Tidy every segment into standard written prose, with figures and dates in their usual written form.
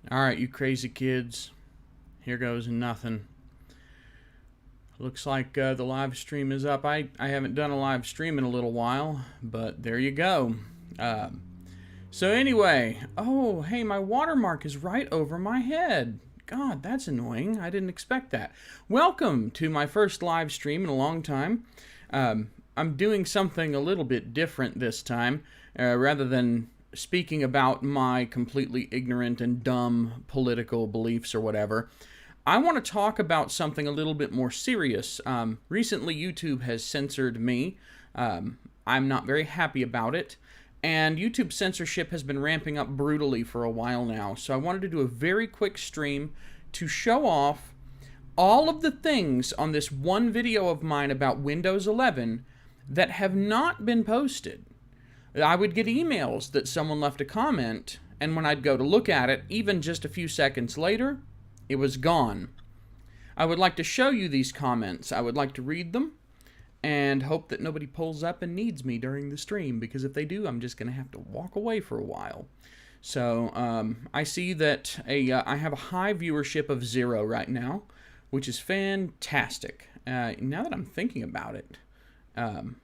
Alright, you crazy kids. Here goes nothing. Looks like the live stream is up. I haven't done a live stream in a little while, but there you go. So anyway, oh, hey, my watermark is right over my head. God, that's annoying. I didn't expect that. Welcome to my first live stream in a long time. I'm doing something a little bit different this time. Rather than speaking about my completely ignorant and dumb political beliefs or whatever, I want to talk about something a little bit more serious. Recently, YouTube has censored me. I'm not very happy about it. And YouTube censorship has been ramping up brutally for a while now. So I wanted to do a very quick stream to show off all of the things on this one video of mine about Windows 11 that have not been posted. I would get emails that someone left a comment, and when I'd go to look at it, even just a few seconds later, it was gone. I would like to show you these comments. I would like to read them and hope that nobody pulls up and needs me during the stream, because if they do, I'm just going to have to walk away for a while. So I see that I have a high viewership of 0 right now, which is fantastic. Now that I'm thinking about it, am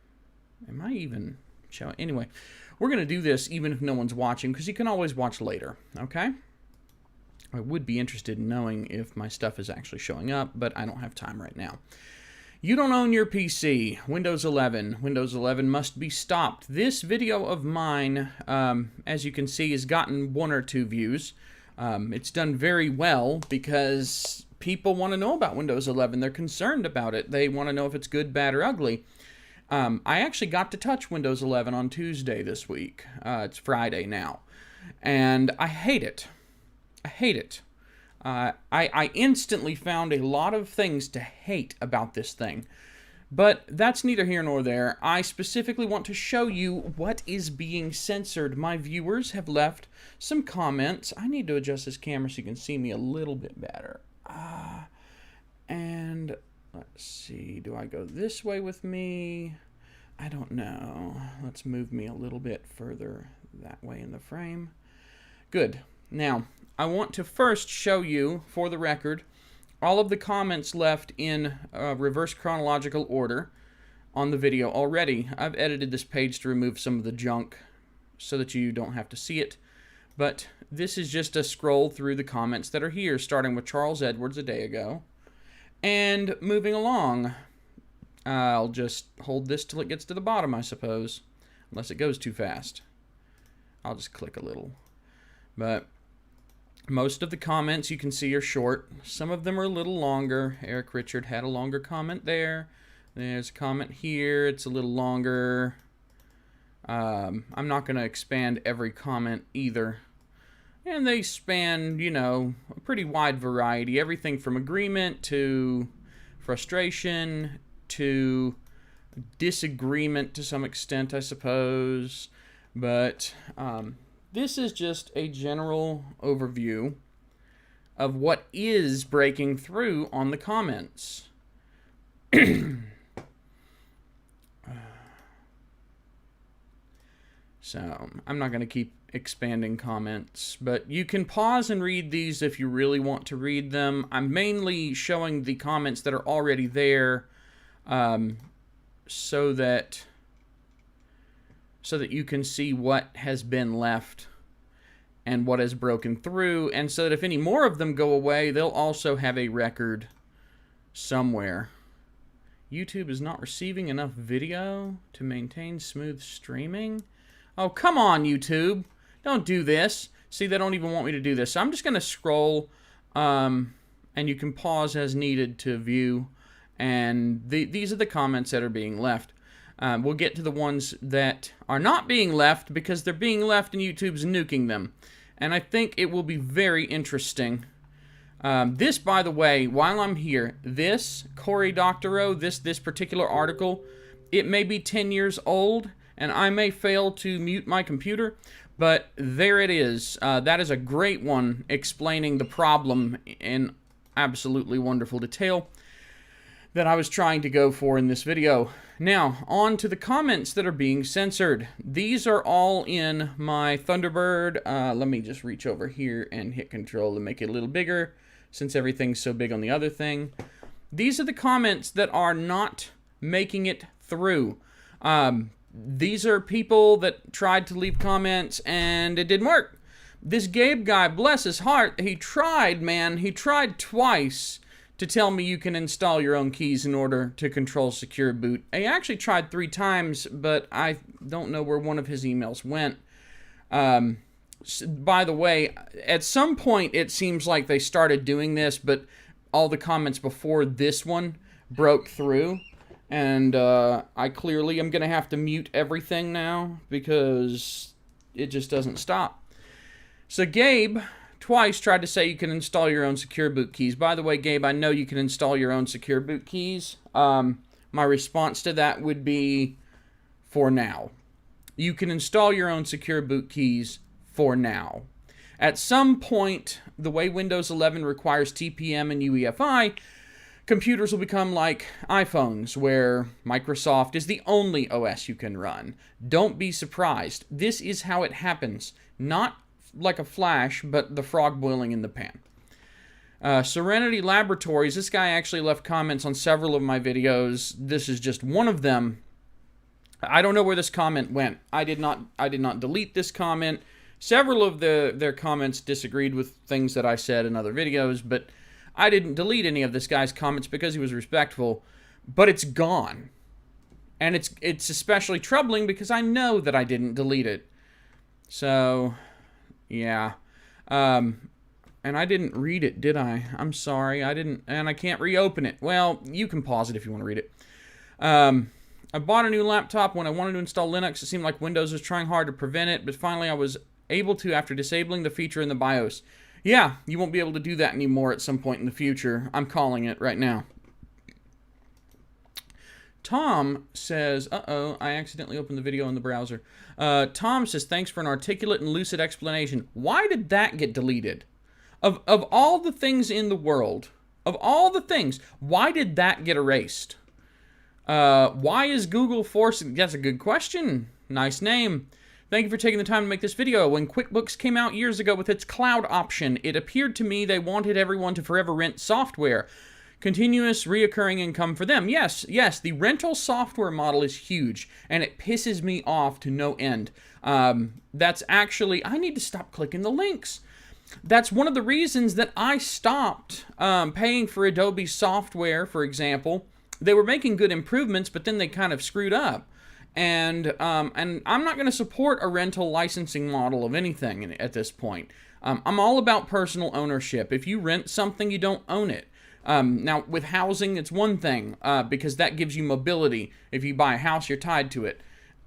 I even showing? Anyway, we're going to do this even if no one's watching, because you can always watch later, okay? I would be interested in knowing if my stuff is actually showing up, but I don't have time right now. You don't own your PC. Windows 11. Windows 11 must be stopped. This video of mine, as you can see, has gotten 1 or 2 views. It's done very well because people want to know about Windows 11. They're concerned about it. They want to know if it's good, bad, or ugly. I actually got to touch Windows 11 on Tuesday this week. It's Friday now. And I hate it. I hate it. I instantly found a lot of things to hate about this thing. But that's neither here nor there. I specifically want to show you what is being censored. My viewers have left some comments. I need to adjust this camera so you can see me a little bit better. And let's see, do I go this way with me? I don't know. Let's move me a little bit further that way in the frame. Good. Now, I want to first show you, for the record, all of the comments left in reverse chronological order on the video already. I've edited this page to remove some of the junk so that you don't have to see it. But this is just a scroll through the comments that are here, starting with Charles Edwards a day ago. And moving along, I'll just hold this till it gets to the bottom, I suppose. Unless it goes too fast. I'll just click a little. But most of the comments you can see are short. Some of them are a little longer. Eric Richard had a longer comment there. There's a comment here. It's a little longer. I'm not going to expand every comment either. And they span, you know, a pretty wide variety. Everything from agreement to frustration to disagreement to some extent, I suppose. But this is just a general overview of what is breaking through on the comments. So, I'm not going to keep expanding comments, but you can pause and read these if you really want to read them. I'm mainly showing the comments that are already there so that you can see what has been left and what has broken through, and so that if any more of them go away, they'll also have a record somewhere. YouTube is not receiving enough video to maintain smooth streaming. Oh, come on, YouTube. Don't do this. See, they don't even want me to do this. So I'm just going to scroll, and you can pause as needed to view, and these are the comments that are being left. We'll get to the ones that are not being left because they're being left and YouTube's nuking them. And I think it will be very interesting. This, by the way, while I'm here, this, Cory Doctorow, this particular article, it may be 10 years old, and I may fail to mute my computer, but there it is. That is a great one explaining the problem in absolutely wonderful detail. that I was trying to go for in this video. Now, on to the comments that are being censored. These are all in my Thunderbird. Let me just reach over here and hit Control to make it a little bigger, since everything's so big on the other thing. These are the comments that are not making it through. These are people that tried to leave comments and it didn't work. This Gabe guy, bless his heart, he tried, man. He tried twice to tell me you can install your own keys in order to control secure boot. He actually tried 3 times, but I don't know where one of his emails went. By the way, at some point it seems like they started doing this, but all the comments before this one broke through. And I clearly am going to have to mute everything now because it just doesn't stop. So Gabe twice tried to say you can install your own secure boot keys. By the way, Gabe, I know you can install your own secure boot keys. My response to that would be, for now. You can install your own secure boot keys for now. At some point, the way Windows 11 requires TPM and UEFI, computers will become like iPhones, where Microsoft is the only OS you can run. Don't be surprised. This is how it happens. Not like a flash, but the frog boiling in the pan. Serenity Laboratories, this guy actually left comments on several of my videos. This is just one of them. I don't know where this comment went. I did not delete this comment. Several of their comments disagreed with things that I said in other videos, but I didn't delete any of this guy's comments because he was respectful. But it's gone. And it's especially troubling because I know that I didn't delete it. So yeah. And I didn't read it, did I? I'm sorry. I didn't, and I can't reopen it. Well, you can pause it if you want to read it. I bought a new laptop. When I wanted to install Linux, it seemed like Windows was trying hard to prevent it, but finally I was able to after disabling the feature in the BIOS. Yeah, you won't be able to do that anymore at some point in the future. I'm calling it right now. Tom says, uh-oh, I accidentally opened the video in the browser. Tom says, thanks for an articulate and lucid explanation. Why did that get deleted? Of all the things in the world, of all the things, why did that get erased? Why is Google forcing... That's a good question. Nice name. Thank you for taking the time to make this video. When QuickBooks came out years ago with its cloud option, it appeared to me they wanted everyone to forever rent software. Continuous, reoccurring income for them. Yes, the rental software model is huge, and it pisses me off to no end. That's actually... I need to stop clicking the links. That's one of the reasons that I stopped paying for Adobe software, for example. They were making good improvements, but then they kind of screwed up. And I'm not going to support a rental licensing model of anything at this point. I'm all about personal ownership. If you rent something, you don't own it. Now, with housing, it's one thing, because that gives you mobility. If you buy a house, you're tied to it.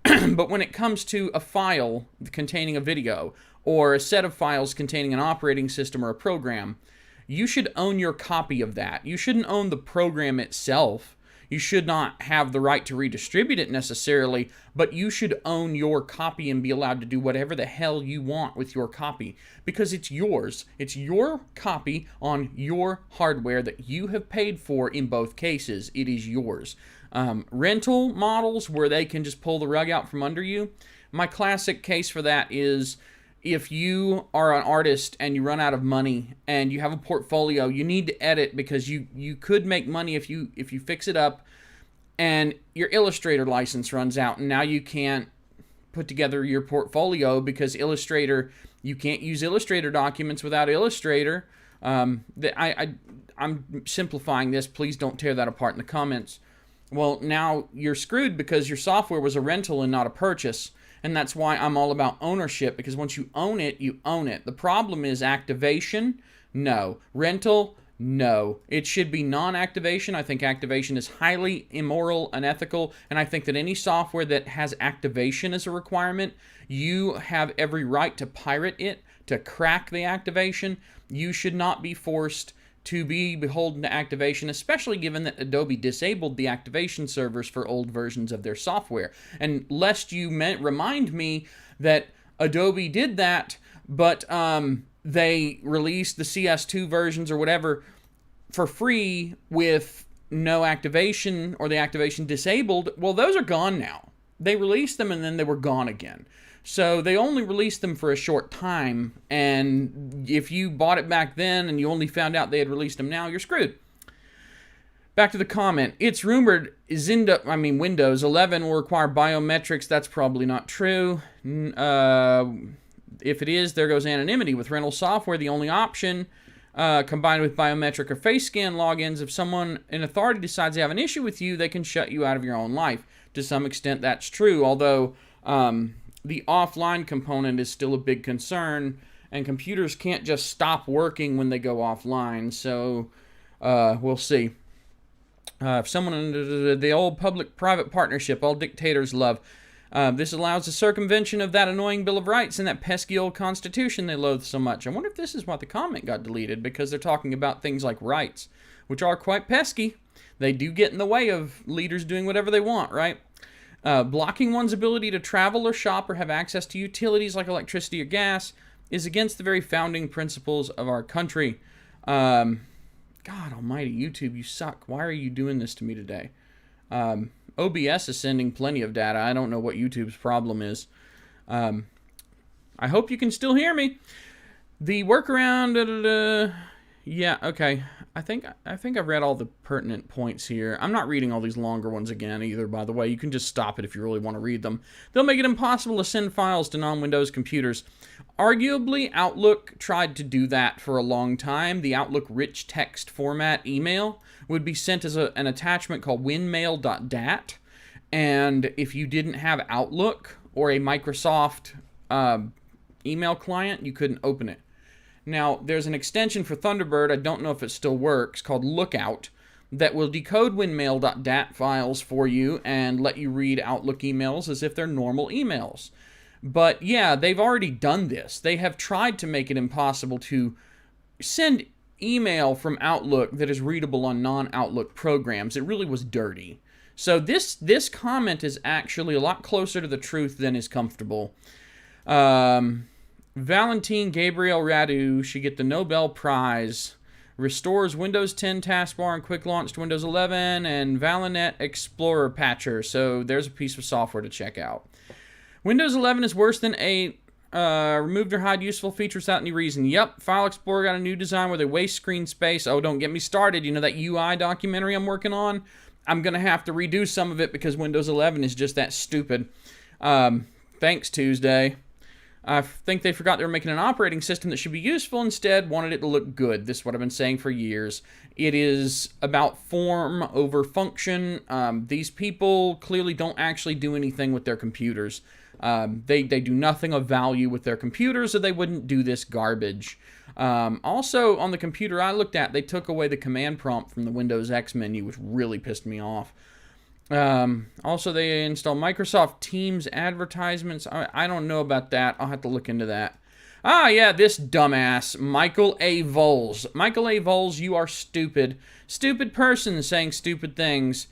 But when it comes to a file containing a video, or a set of files containing an operating system or a program, you should own your copy of that. You shouldn't own the program itself. You should not have the right to redistribute it necessarily, but you should own your copy and be allowed to do whatever the hell you want with your copy, because it's yours. It's your copy on your hardware that you have paid for in both cases. It is yours. Rental models where they can just pull the rug out from under you, my classic case for that is if you are an artist and you run out of money and you have a portfolio, you need to edit because you could make money if you fix it up, and your Illustrator license runs out and now you can't put together your portfolio because Illustrator, you can't use Illustrator documents without Illustrator. I'm simplifying this. Please don't tear that apart in the comments. Well, now you're screwed because your software was a rental and not a purchase. And that's why I'm all about ownership, because once you own it, you own it. The problem is activation, no. Rental, no. It should be non-activation. I think activation is highly immoral, unethical, and I think that any software that has activation as a requirement, you have every right to pirate it, to crack the activation. You should not be forced to be beholden to activation, especially given that Adobe disabled the activation servers for old versions of their software. And lest you remind me that Adobe did that, but they released the CS2 versions or whatever for free with no activation or the activation disabled, well, those are gone now. They released them and then they were gone again. So they only released them for a short time, and if you bought it back then and you only found out they had released them now, you're screwed. Back to the comment. It's rumored Windows 11 will require biometrics. That's probably not true. If it is, there goes anonymity. With rental software, the only option, combined with biometric or face scan logins, if someone in authority decides they have an issue with you, they can shut you out of your own life. To some extent, that's true, although the offline component is still a big concern, and computers can't just stop working when they go offline, so we'll see. If someone, the old public-private partnership, all dictators love. This allows the circumvention of that annoying Bill of Rights and that pesky old Constitution they loathe so much. I wonder if this is why the comment got deleted, because they're talking about things like rights, which are quite pesky. They do get in the way of leaders doing whatever they want, right? Blocking one's ability to travel or shop or have access to utilities like electricity or gas is against the very founding principles of our country. God almighty, YouTube, you suck. Why are you doing this to me today? OBS is sending plenty of data. I don't know what YouTube's problem is. I hope you can still hear me. The workaround... Yeah, okay. I think I've read all the pertinent points here. I'm not reading all these longer ones again either, by the way. You can just stop it if you really want to read them. They'll make it impossible to send files to non-Windows computers. Arguably, Outlook tried to do that for a long time. The Outlook rich text format email would be sent as an attachment called winmail.dat. And if you didn't have Outlook or a Microsoft email client, you couldn't open it. Now, there's an extension for Thunderbird, I don't know if it still works, called Lookout, that will decode winmail.dat files for you and let you read Outlook emails as if they're normal emails. But yeah, they've already done this. They have tried to make it impossible to send email from Outlook that is readable on non-Outlook programs. It really was dirty. So this comment is actually a lot closer to the truth than is comfortable. Valentine Gabriel Radu should get the Nobel Prize. Restores Windows 10 taskbar and quick launched Windows 11 and Valinet Explorer Patcher. So there's a piece of software to check out. Windows 11 is worse than 8. Removed or hide useful features without any reason. Yep, File Explorer got a new design where they waste screen space. Oh, don't get me started. You know that UI documentary I'm working on? I'm going to have to redo some of it because Windows 11 is just that stupid. Thanks, Tuesday. I think they forgot they were making an operating system that should be useful, instead wanted it to look good. This is what I've been saying for years. It is about form over function. These people clearly don't actually do anything with their computers. They do nothing of value with their computers, or they wouldn't do this garbage. Also, on the computer I looked at, they took away the command prompt from the Windows X menu, which really pissed me off. Also, they install Microsoft Teams advertisements. I don't know about that. I'll have to look into that. Ah, yeah, this dumbass, Michael A. Voles. Michael A. Voles, you are stupid. Stupid person saying stupid things.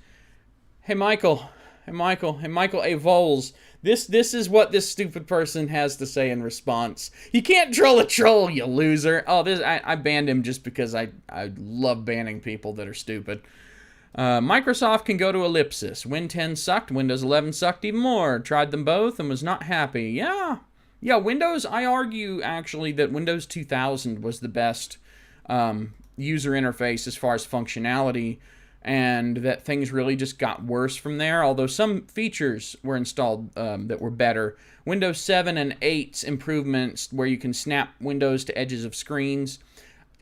Hey, Michael. Hey, Michael. Hey, Michael A. Voles. This is what this stupid person has to say in response. You can't troll a troll, you loser. Oh, I banned him just because I love banning people that are stupid. Microsoft can go to ellipsis. Win 10 sucked. Windows 11 sucked even more. Tried them both and was not happy. Yeah, Windows, I argue, actually, that Windows 2000 was the best user interface as far as functionality, and that things really just got worse from there, although some features were installed that were better. Windows 7 and 8's improvements, where you can snap windows to edges of screens,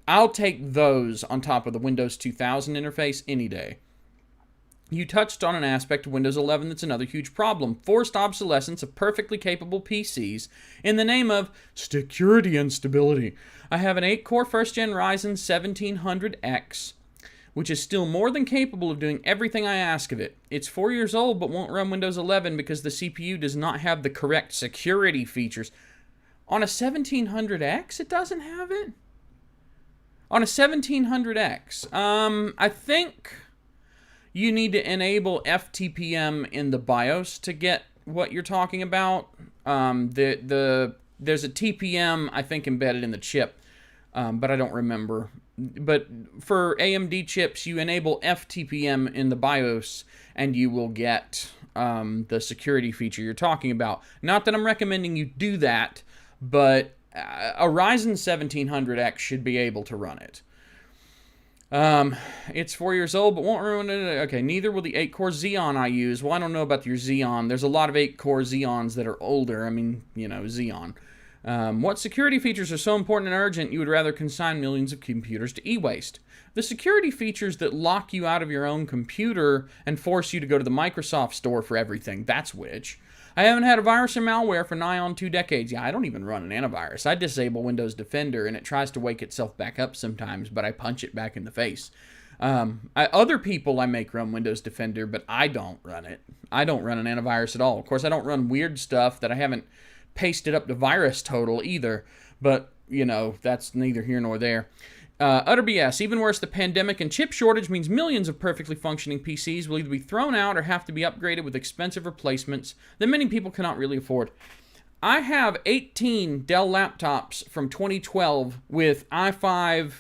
I'll take those on top of the Windows 2000 interface any day. You touched on an aspect of Windows 11 that's another huge problem. Forced obsolescence of perfectly capable PCs in the name of security and stability. I have an 8-core 1st-gen Ryzen 1700X, which is still more than capable of doing everything I ask of it. It's 4 years old but won't run Windows 11 because the CPU does not have the correct security features. On a 1700X, it doesn't have it? On a 1700X, I think you need to enable FTPM in the BIOS to get what you're talking about. There's a TPM, I think, embedded in the chip. but I don't remember. But for AMD chips, you enable FTPM in the BIOS, and you will get the security feature you're talking about. Not that I'm recommending you do that, but a Ryzen 1700X should be able to run it. It's 4 years old, but won't ruin it. Okay, neither will the 8-core Xeon I use. Well, I don't know about your Xeon. There's a lot of 8-core Xeons that are older. I mean, you know, Xeon. What security features are so important and urgent you would rather consign millions of computers to e-waste? The security features that lock you out of your own computer and force you to go to the Microsoft store for everything. That's which. I haven't had a virus or malware for nigh on 2 decades. Yeah, I don't even run an antivirus. I disable Windows Defender, and it tries to wake itself back up sometimes, but I punch it back in the face. Other people I make run Windows Defender, but I don't run it. I don't run an antivirus at all. Of course, I don't run weird stuff that I haven't pasted up to virus total either, but, you know, that's neither here nor there. Utter BS. Even worse, the pandemic and chip shortage means millions of perfectly functioning PCs will either be thrown out or have to be upgraded with expensive replacements that many people cannot really afford. I have 18 Dell laptops from 2012 with i5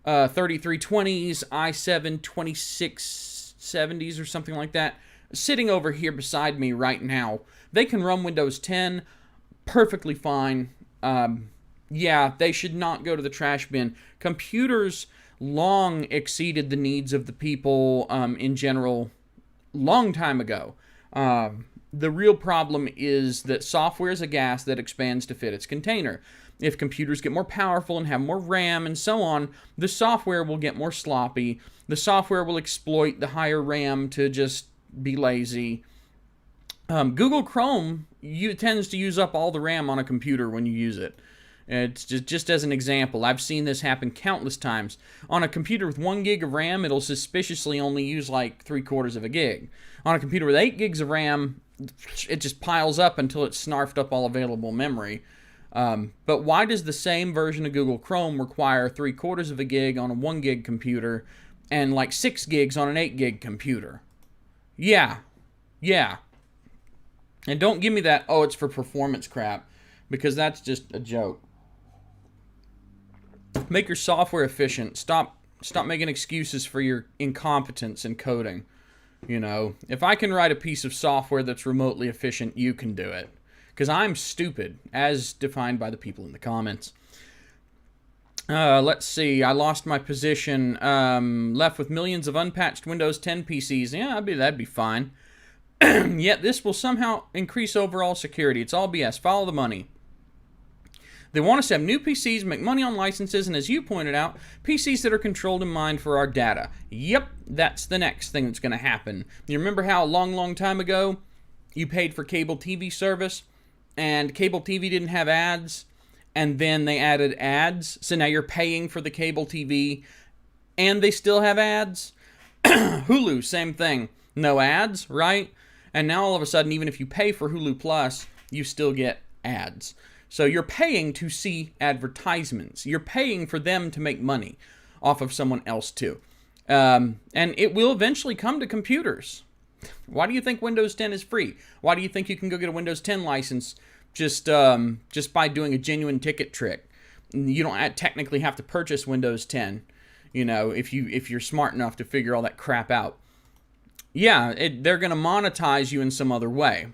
3320s, i7 2670s or something like that sitting over here beside me right now. They can run Windows 10 perfectly fine. Yeah, they should not go to the trash bin. Computers long exceeded the needs of the people in general long time ago. The real problem is that software is a gas that expands to fit its container. If computers get more powerful and have more RAM and so on, the software will get more sloppy. The software will exploit the higher RAM to just be lazy. Google Chrome tends to use up all the RAM on a computer when you use it. It's just as an example, I've seen this happen countless times. On a computer with 1 gig of RAM, it'll suspiciously only use like 3/4 of a gig. On a computer with 8 gigs of RAM, it just piles up until it's snarfed up all available memory. But why does the same version of Google Chrome require 3/4 of a gig on a 1 gig computer and like 6 gigs on an 8 gig computer? Yeah. And don't give me that, oh, it's for performance crap, because that's just a joke. Make your software efficient. Stop making excuses for your incompetence in coding. You know, if I can write a piece of software that's remotely efficient, you can do it. Because I'm stupid, as defined by the people in the comments. Let's see. I lost my position. Left with millions of unpatched Windows 10 PCs. Yeah, that'd be fine. Yet this will somehow increase overall security. It's all BS. Follow the money. They want us to have new PCs, make money on licenses, and as you pointed out, PCs that are controlled and mined for our data. Yep, that's the next thing that's going to happen. You remember how a long time ago you paid for cable TV service, and cable TV didn't have ads, and then they added ads, so now you're paying for the cable TV, and they still have ads? Hulu, same thing. No ads, right? And now all of a sudden, even if you pay for Hulu Plus, you still get ads. So you're paying to see advertisements. You're paying for them to make money off of someone else too. And it will eventually come to computers. Why do you think Windows 10 is free? Why do you think you can go get a Windows 10 license just by doing a genuine ticket trick? You don't technically have to purchase Windows 10, you know, if you're smart enough to figure all that crap out. Yeah, they're going to monetize you in some other way.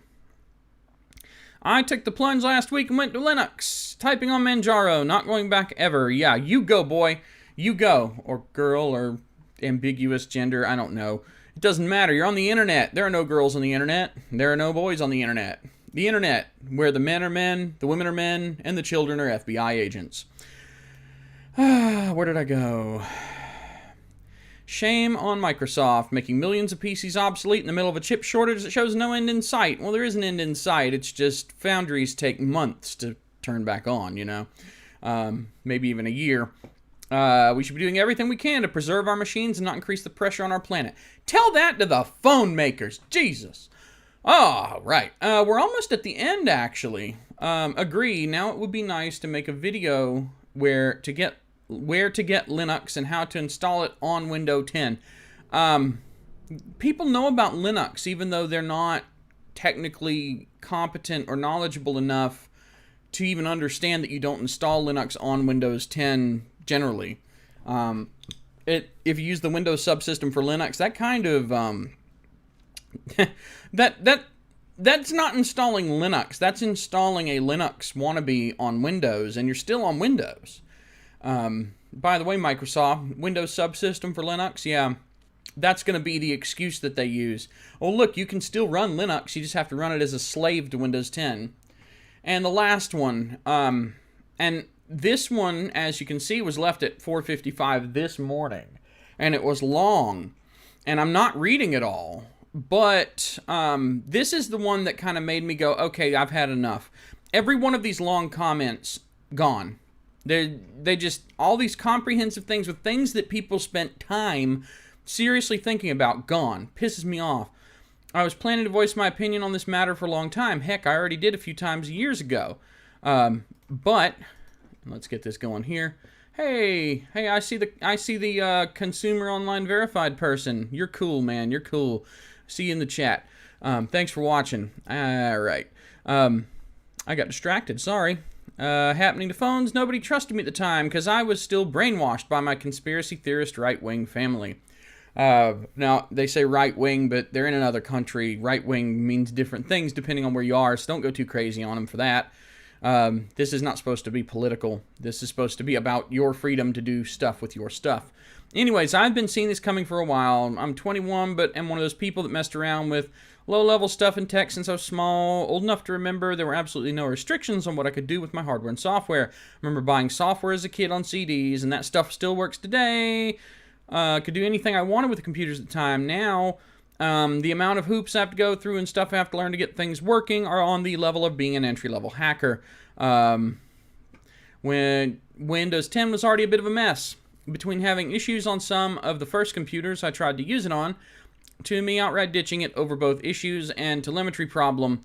I took the plunge last week and went to Linux, typing on Manjaro, not going back ever. Yeah, you go, boy. You go. Or girl, or ambiguous gender, I don't know. It doesn't matter. You're on the internet. There are no girls on the internet. There are no boys on the internet. The internet, where the men are men, the women are men, and the children are FBI agents. Where did I go? Shame on Microsoft, making millions of PCs obsolete in the middle of a chip shortage that shows no end in sight. Well, there is an end in sight. It's just foundries take months to turn back on, you know. Maybe even a year. We should be doing everything we can to preserve our machines and not increase the pressure on our planet. Tell that to the phone makers. Jesus. Oh, right. We're almost at the end, actually. Agree. Now it would be nice to make a video where to get Linux and how to install it on Windows 10. People know about Linux, even though they're not technically competent or knowledgeable enough to even understand that you don't install Linux on Windows 10 generally. If you use the Windows subsystem for Linux, that kind of that's not installing Linux. That's installing a Linux wannabe on Windows, and you're still on Windows. By the way, Microsoft, Windows subsystem for Linux, yeah, that's going to be the excuse that they use. Oh, look, you can still run Linux. You just have to run it as a slave to Windows 10. And the last one, and this one, as you can see, was left at 4:55 this morning. And it was long. And I'm not reading it all. But this is the one that kind of made me go, okay, I've had enough. Every one of these long comments, gone. They just, all these comprehensive things with things that people spent time seriously thinking about, gone. Pisses me off. I was planning to voice my opinion on this matter for a long time. Heck, I already did a few times years ago. But let's get this going here. Hey, I see the consumer online verified person. You're cool, man. You're cool. See you in the chat. Thanks for watching. All right. I got distracted. Sorry. Happening to phones. Nobody trusted me at the time because I was still brainwashed by my conspiracy theorist right-wing family. Now, they say right-wing, but they're in another country. Right-wing means different things depending on where you are, so don't go too crazy on them for that. This is not supposed to be political. This is supposed to be about your freedom to do stuff with your stuff. Anyways, I've been seeing this coming for a while. I'm 21, but am one of those people that messed around with low-level stuff in tech since I was small. Old enough to remember there were absolutely no restrictions on what I could do with my hardware and software. I remember buying software as a kid on CDs, and that stuff still works today. Could do anything I wanted with the computers at the time. Now, the amount of hoops I have to go through and stuff I have to learn to get things working are on the level of being an entry-level hacker. When Windows 10 was already a bit of a mess. Between having issues on some of the first computers I tried to use it on, to me outright ditching it over both issues and telemetry problem.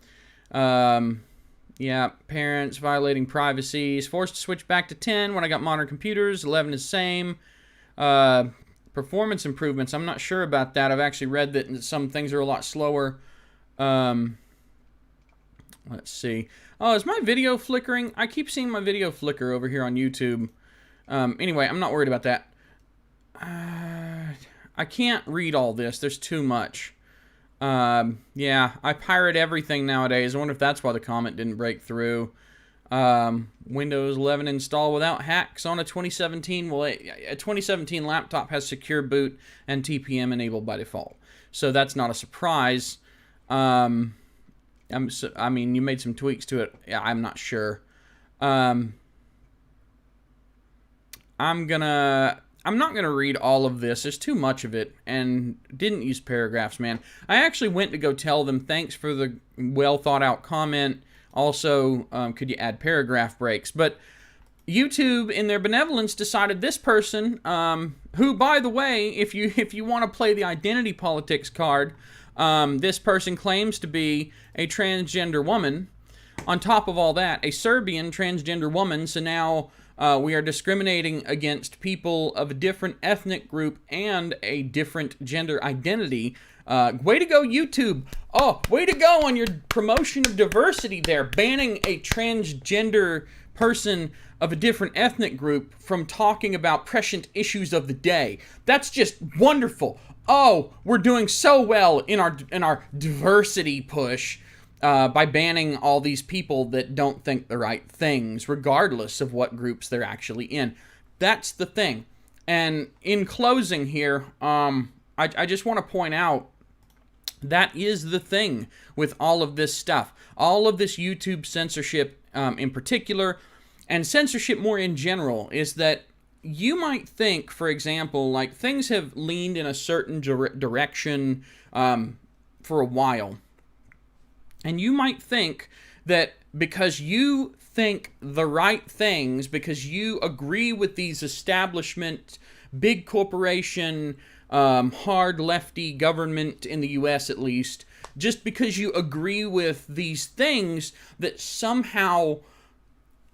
Yeah, parents violating privacy. Forced to switch back to 10 when I got modern computers. 11 is the same. Performance improvements. I'm not sure about that. I've actually read that some things are a lot slower. Let's see. Oh, is my video flickering? I keep seeing my video flicker over here on YouTube. Anyway, I'm not worried about that. I can't read all this. There's too much. Yeah, I pirate everything nowadays. I wonder if that's why the comment didn't break through. Windows 11 install without hacks on a 2017. Well, a 2017 laptop has secure boot and TPM enabled by default. So that's not a surprise. I mean, you made some tweaks to it. Yeah, I'm not sure. I'm not gonna read all of this. There's too much of it, and didn't use paragraphs, man. I actually went to go tell them thanks for the well thought out comment. Also, could you add paragraph breaks? But YouTube, in their benevolence, decided this person, who, by the way, if you want to play the identity politics card, this person claims to be a transgender woman. On top of all that, a Serbian transgender woman. So now we are discriminating against people of a different ethnic group and a different gender identity. Way to go, YouTube. Oh, way to go on your promotion of diversity there. Banning a transgender person of a different ethnic group from talking about prescient issues of the day. That's just wonderful. Oh, we're doing so well in our diversity push by banning all these people that don't think the right things, regardless of what groups they're actually in. That's the thing. And in closing here, I just want to point out that is the thing with all of this stuff. All of this YouTube censorship in particular, and censorship more in general, is that you might think, for example, like things have leaned in a certain direction for a while. And you might think that because you think the right things, because you agree with these establishment, big corporation, hard lefty government in the US at least, just because you agree with these things, that somehow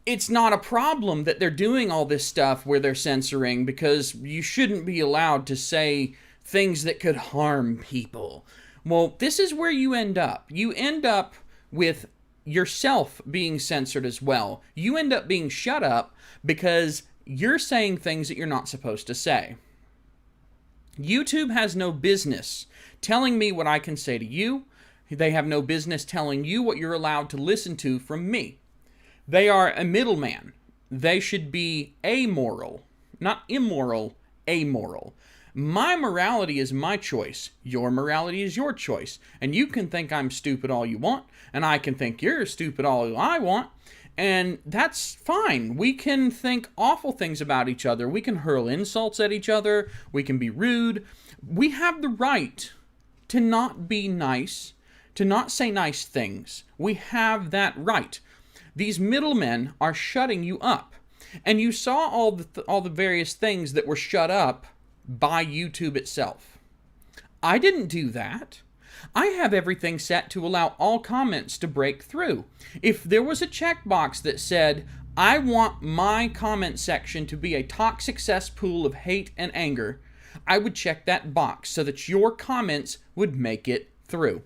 it's not a problem that they're doing all this stuff where they're censoring, because you shouldn't be allowed to say things that could harm people. Well, this is where you end up. You end up with yourself being censored as well. You end up being shut up because you're saying things that you're not supposed to say. YouTube has no business telling me what I can say to you. They have no business telling you what you're allowed to listen to from me. They are a middleman. They should be amoral, not immoral, amoral. My morality is my choice. Your morality is your choice. And you can think I'm stupid all you want, and I can think you're stupid all I want, and that's fine. We can think awful things about each other. We can hurl insults at each other. We can be rude. We have the right to not be nice, to not say nice things. We have that right. These middlemen are shutting you up. And you saw all the various things that were shut up by YouTube itself. I didn't do that. I have everything set to allow all comments to break through. If there was a checkbox that said, I want my comment section to be a toxic cesspool of hate and anger, I would check that box so that your comments would make it through.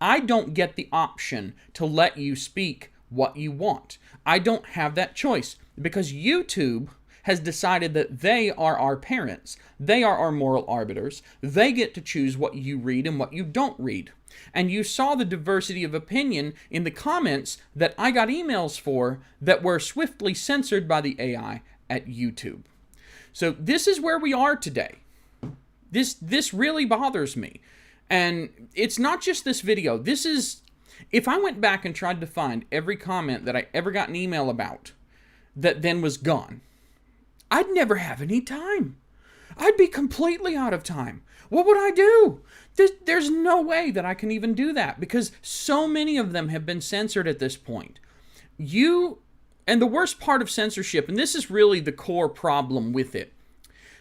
I don't get the option to let you speak what you want. I don't have that choice because YouTube has decided that they are our parents. They are our moral arbiters. They get to choose what you read and what you don't read. And you saw the diversity of opinion in the comments that I got emails for that were swiftly censored by the AI at YouTube. So this is where we are today. This really bothers me. And it's not just this video. This is, if I went back and tried to find every comment that I ever got an email about that then was gone, I'd never have any time. I'd be completely out of time. What would I do? There's no way that I can even do that because so many of them have been censored at this point. And the worst part of censorship, and this is really the core problem with it,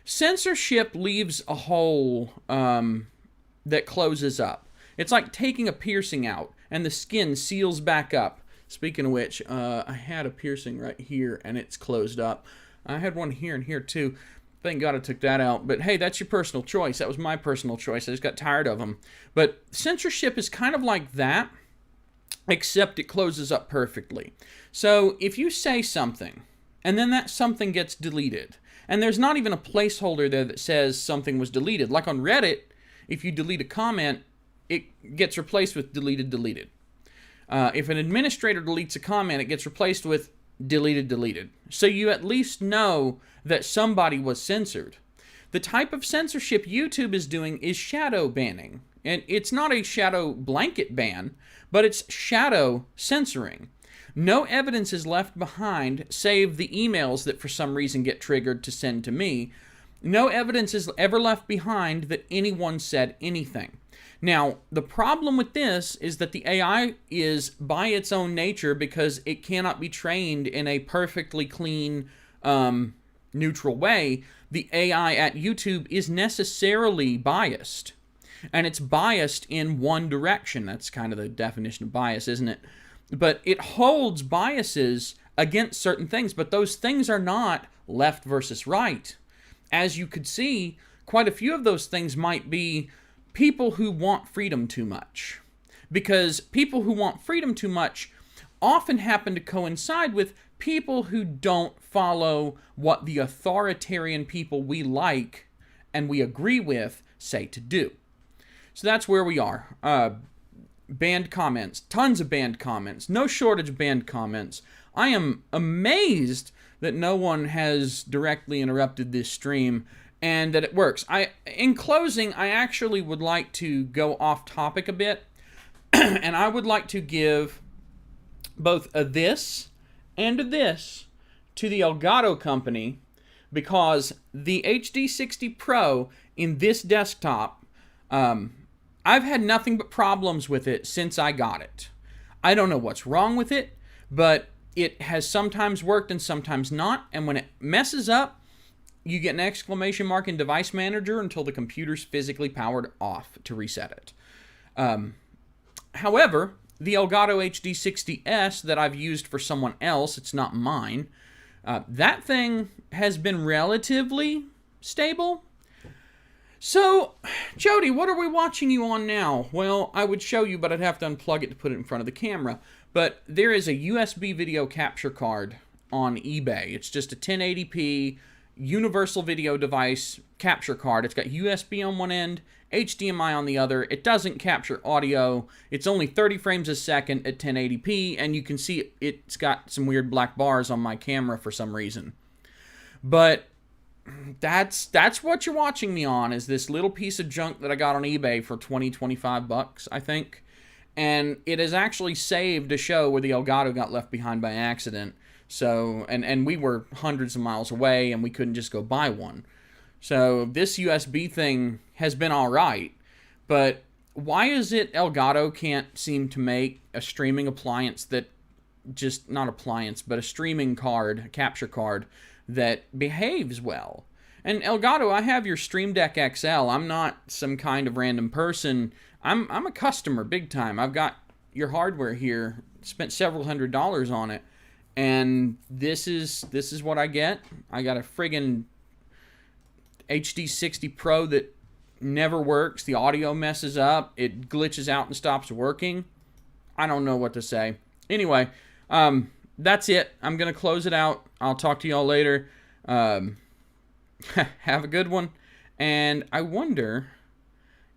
censorship leaves a hole that closes up. It's like taking a piercing out and the skin seals back up. Speaking of which, I had a piercing right here and it's closed up. I had one here and here too. Thank God I took that out. But hey, that's your personal choice. That was my personal choice. I just got tired of them. But censorship is kind of like that, except it closes up perfectly. So if you say something, and then that something gets deleted, and there's not even a placeholder there that says something was deleted. Like on Reddit, if you delete a comment, it gets replaced with deleted. If an administrator deletes a comment, it gets replaced with deleted. So you at least know that somebody was censored. The type of censorship YouTube is doing is shadow banning. And it's not a shadow blanket ban, but it's shadow censoring. No evidence is left behind, save the emails that for some reason get triggered to send to me. No evidence is ever left behind that anyone said anything. Now, the problem with this is that the AI is, by its own nature, because it cannot be trained in a perfectly clean, neutral way, the AI at YouTube is necessarily biased. And it's biased in one direction. That's kind of the definition of bias, isn't it? But it holds biases against certain things, but those things are not left versus right. As you could see, quite a few of those things might be people who want freedom too much. Because people who want freedom too much often happen to coincide with people who don't follow what the authoritarian people we like and we agree with say to do. So that's where we are. Banned comments. Tons of banned comments. No shortage of banned comments. I am amazed that no one has directly interrupted this stream and that it works. In closing, I actually would like to go off topic a bit, and I would like to give both a this and a this to the Elgato company, because the HD60 Pro in this desktop, I've had nothing but problems with it since I got it. I don't know what's wrong with it, but it has sometimes worked and sometimes not, and when it messes up, you get an exclamation mark in Device Manager until the computer's physically powered off to reset it. However, the Elgato HD60S that I've used for someone else, it's not mine, that thing has been relatively stable. So, Jody, what are we watching you on now? Well, I would show you, but I'd have to unplug it to put it in front of the camera. But there is a USB video capture card on eBay. It's just a 1080p universal video device capture card. It's got USB on one end, HDMI on the other. It doesn't capture audio. It's only 30 frames a second at 1080p, and you can see it's got some weird black bars on my camera for some reason. But that's what you're watching me on, is this little piece of junk that I got on eBay for 25 bucks, I think. And it has actually saved a show where the Elgato got left behind by accident. So, and we were hundreds of miles away, and we couldn't just go buy one. So this USB thing has been all right. But why is it Elgato can't seem to make a streaming appliance that just, not appliance, but a streaming card, a capture card, that behaves well? And Elgato, I have your Stream Deck XL. I'm not some kind of random person. I'm a customer, big time. I've got your hardware here. Spent several $100s on it, and this is what I get. I got a friggin' HD60 Pro that never works. The audio messes up. It glitches out and stops working. I don't know what to say. Anyway, that's it. I'm gonna close it out. I'll talk to y'all later. Have a good one, and I wonder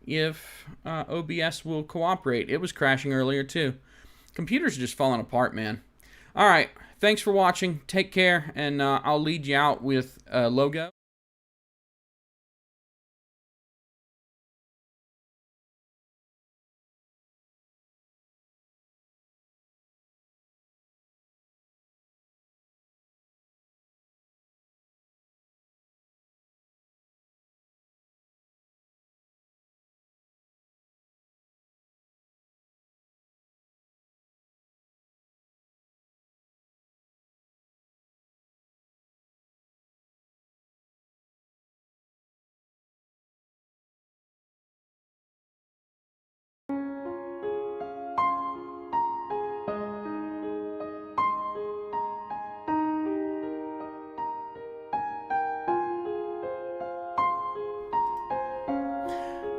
if OBS will cooperate. It was crashing earlier too. Computers are just falling apart, man. All right, thanks for watching. Take care, and I'll lead you out with a logo.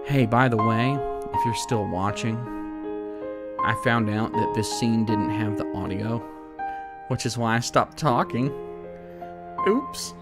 Hey, by the way, if you're still watching, I found out that this scene didn't have the audio, which is why I stopped talking. Oops.